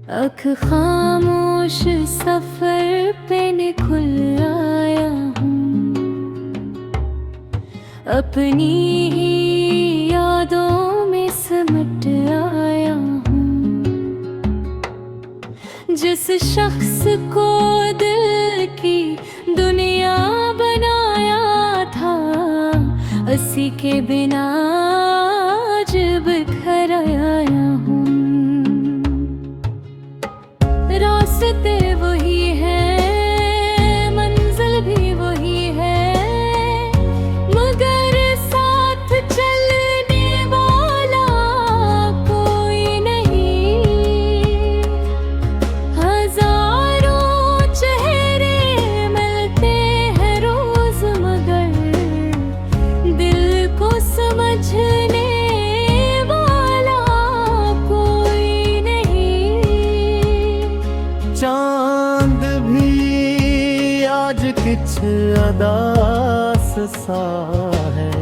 अख खामोश सफर पे निकल आया हूँ, अपनी ही यादों में सिमट आया हूँ। जिस शख्स को दिल की दुनिया बनाया था, उसी के बिना आज बिखर आया हूँ। रास्ते वही है, मंजिल भी वही है, मगर साथ चलने वाला कोई नहीं। हजारों चेहरे मिलते हैं रोज, मगर दिल को समझने चांद भी आज किछ अदास सा है,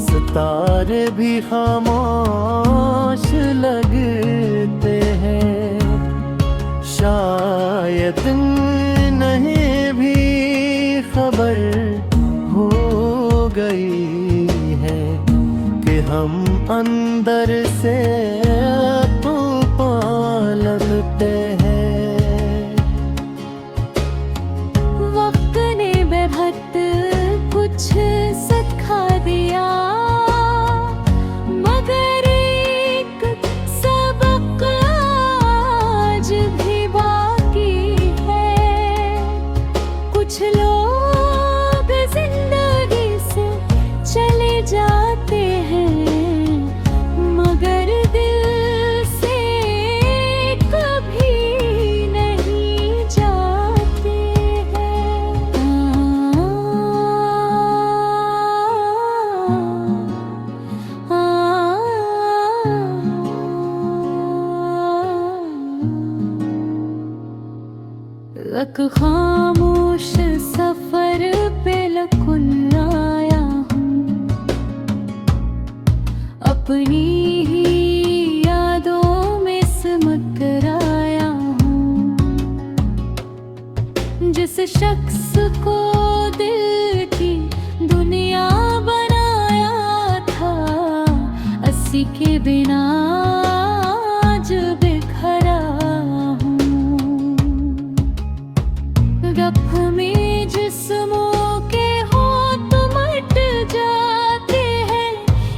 सितारे भी खामोश लगते हैं। शायद नहीं भी खबर हो गई है कि हम अंदर से तूफान लगते हैं। कुछ सिखा दिया, मगर एक सबक आज भी बाकी है। कुछ लोग जिंदगी से चले जाते हैं, मगर दिल से कभी नहीं जाते हैं। एक खामोश सफर पे निकल आया हूँ, अपनी ही यादों में सिमट कर आया हूँ। जिस शख्स को दिल की दुनिया बनाया था, उसी के बिना आज बिखरा हूँ। गप में जिस्मों के होंठ मिट जाते हैं,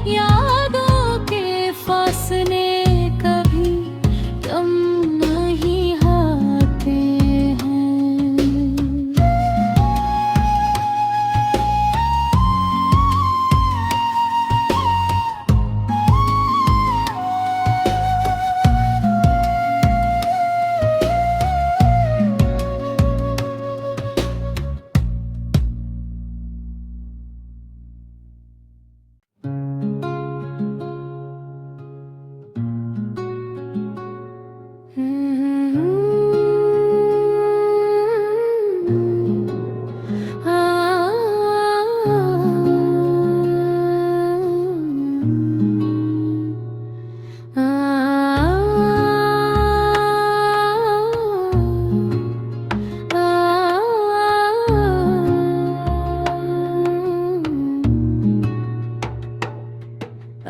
यादों के फासले कभी कम नहीं आते हैं।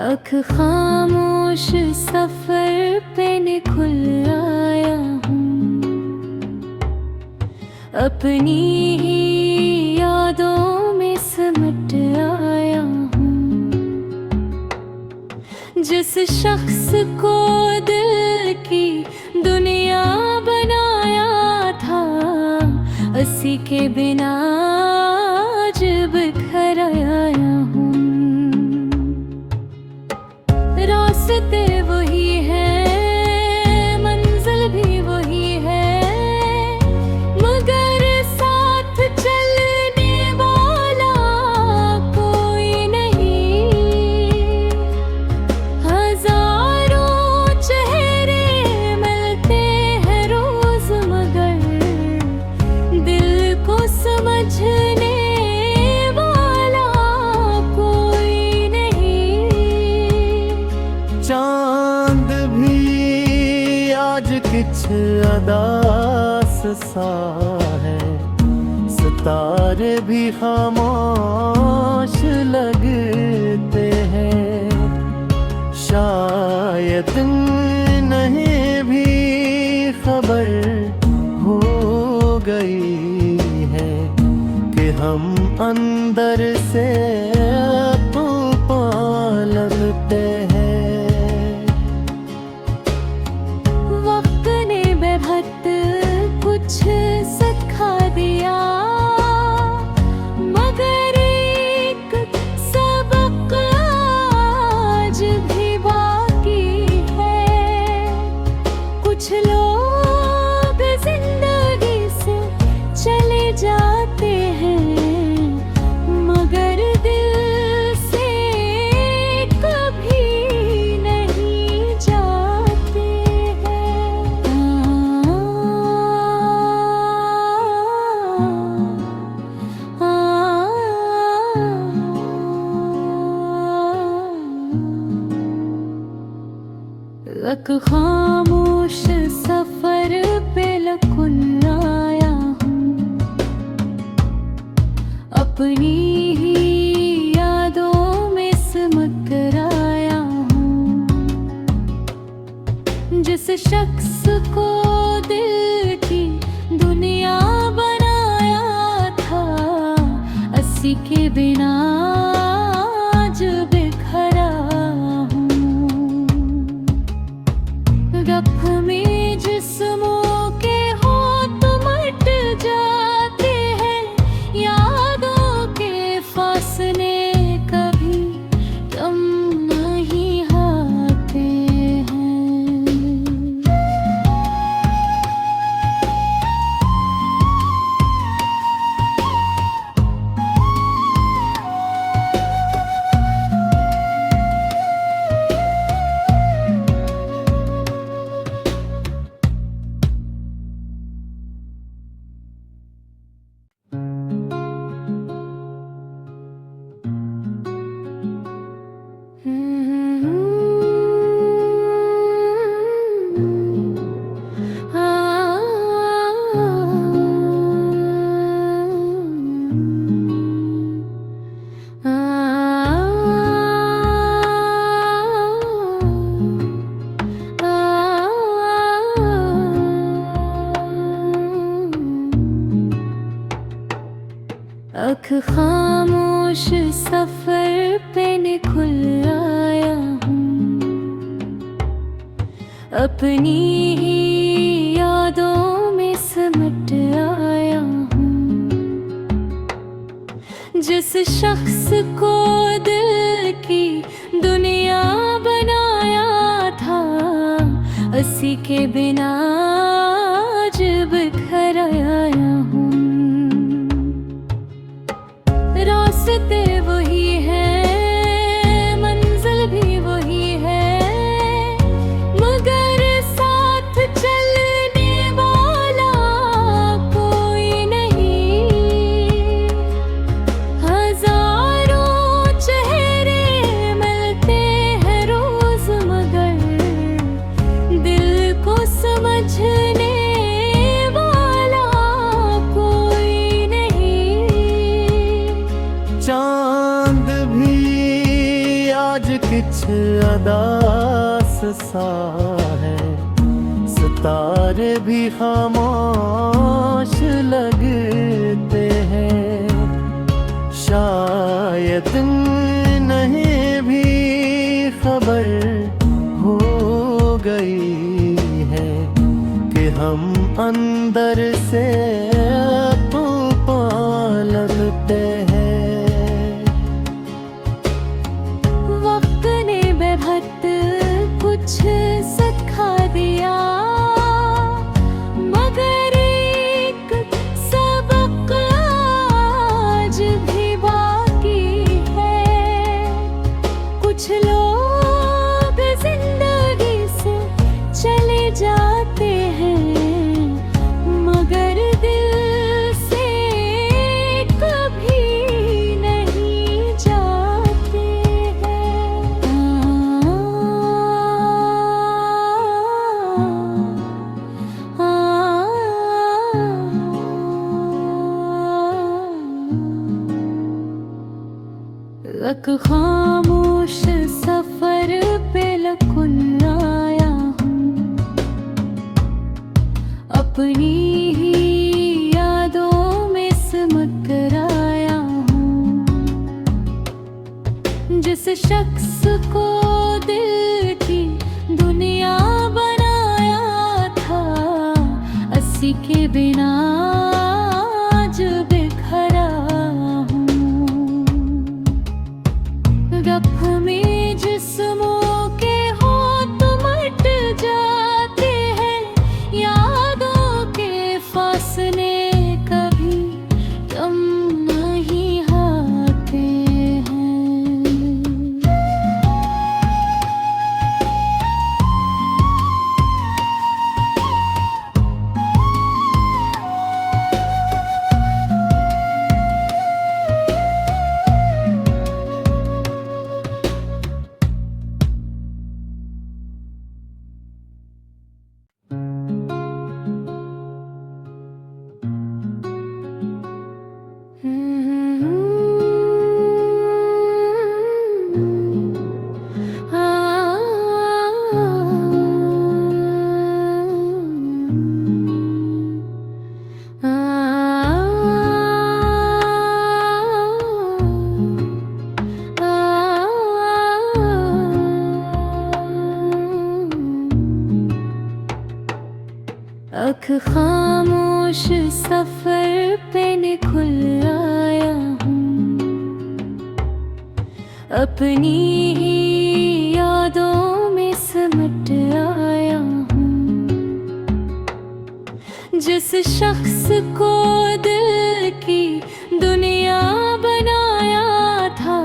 अख खामोश सफर पे निकल आया हूँ, अपनी ही यादों में सिमट आया हूँ। जिस शख्स को दिल की दुनिया बनाया था, उसी के बिना आज बिखर आया हूँ। रास्ते वही है, मंजिल भी वही है, मगर साथ चलने वाला कोई नहीं। हजारों चेहरे मिलते हैं रोज, मगर दिल को समझ आज किछ अदास सा है, सितारे भी खामोश लगते हैं। शायद नहीं भी खबर हो गई है कि हम अंदर से तूफान लगते हैं। वक्त ने बेहद कुछ सिखा दिया, मगर एक सबक आज भी बाकी है। कुछ लोग जिंदगी से चले जाते हैं, मगर दिल से कभी नहीं जाते हैं। एक खामोश सफर पे लकुन आया हूँ, अपनी ही यादों में सिमट आया हूँ। जिस शख्स को दिल की दुनिया बनाया था, उसी के बिना आज बिखरा हूँ। रफ में जिस्मों के होठ मिट जाते हैं, यादों के फासले कभी कम नहीं आते हैं। अख खामोश सफर पे निकल आया हूँ, अपनी ही यादों में सिमट आया हूँ। जिस शख्स को दिल की दुनिया बनाया था, उसी के बिना आज बिखर आया हूँ। रास्ते वही है, मंजिल भी वही है, मगर साथ चलने वाला कोई नहीं। हजारों चेहरे मिलते हैं रोज, मगर दिल को समझने वाला कोई नहीं। चांद भी आज किछ अदास सा है, सितारे भी खामोश लगते हैं। शायद नहीं भी खबर हो गई है कि हम अंदर से तूफान लगते हैं। वक्त ने बेहद कुछ सिखा दिया, मगर एक सबक आज भी बाकी है। कुछ लोग जिंदगी से चले जाते हैं, मगर दिल से कभी नहीं जाते हैं। एक खामोश सफर पे लकुन आया हूँ, अपनी ही यादों में सिमट कर आया हूँ। जिस शख्स को दिल की दुनिया बनाया था, अस्सी के बिना आज बिखरा हूँ। रफ में जिस्मों के होठ मिट जाते हैं, यादों के फासले कभी कम नहीं आते हैं। अख खामोश सफर पे निकल आया हूँ, अपनी ही यादों में सिमट आया हूँ। जिस शख्स को दिल की दुनिया बनाया था,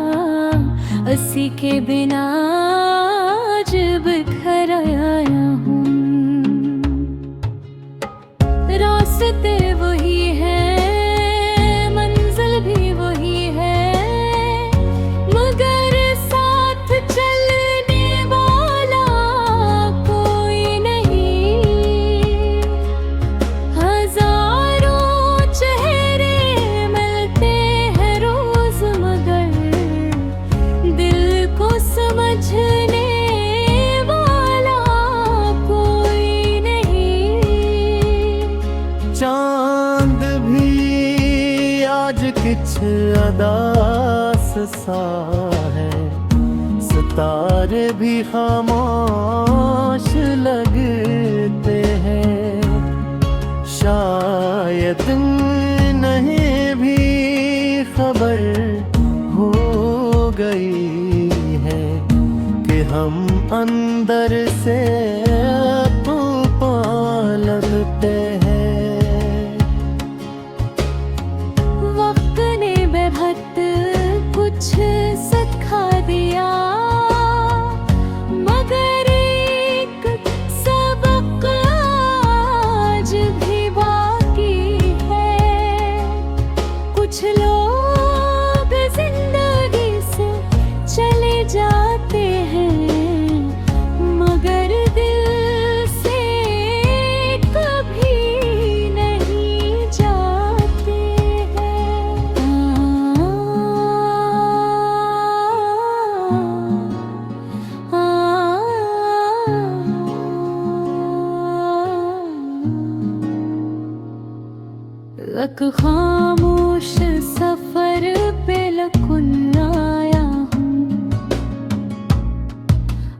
अस्सी के बिना आज बिखर आया हूँ। रास्ते वही है, मंजिल भी वही है, मगर साथ चलने वाला कोई नहीं। हजारों चेहरे मिलते हैं रोज, मगर दिल को समझने चांद भी आज किछ अदास सा है, सितारे भी खामोश लगते हैं। शायद नहीं भी खबर हो गई है कि हम अंदर से तूफान लगते हैं। कुछ सिखा दिया, मगर एक सबक आज भी बाकी है। कुछ लोग जिंदगी से चले जाते हैं, मगर दिल से कभी नहीं जाते हैं। एक खामोश सफर पे लकुन आया हूँ,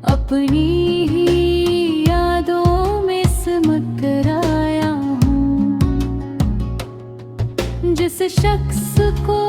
अपनी ही यादों में सिमट कर आया हूँ। जिस शख्स को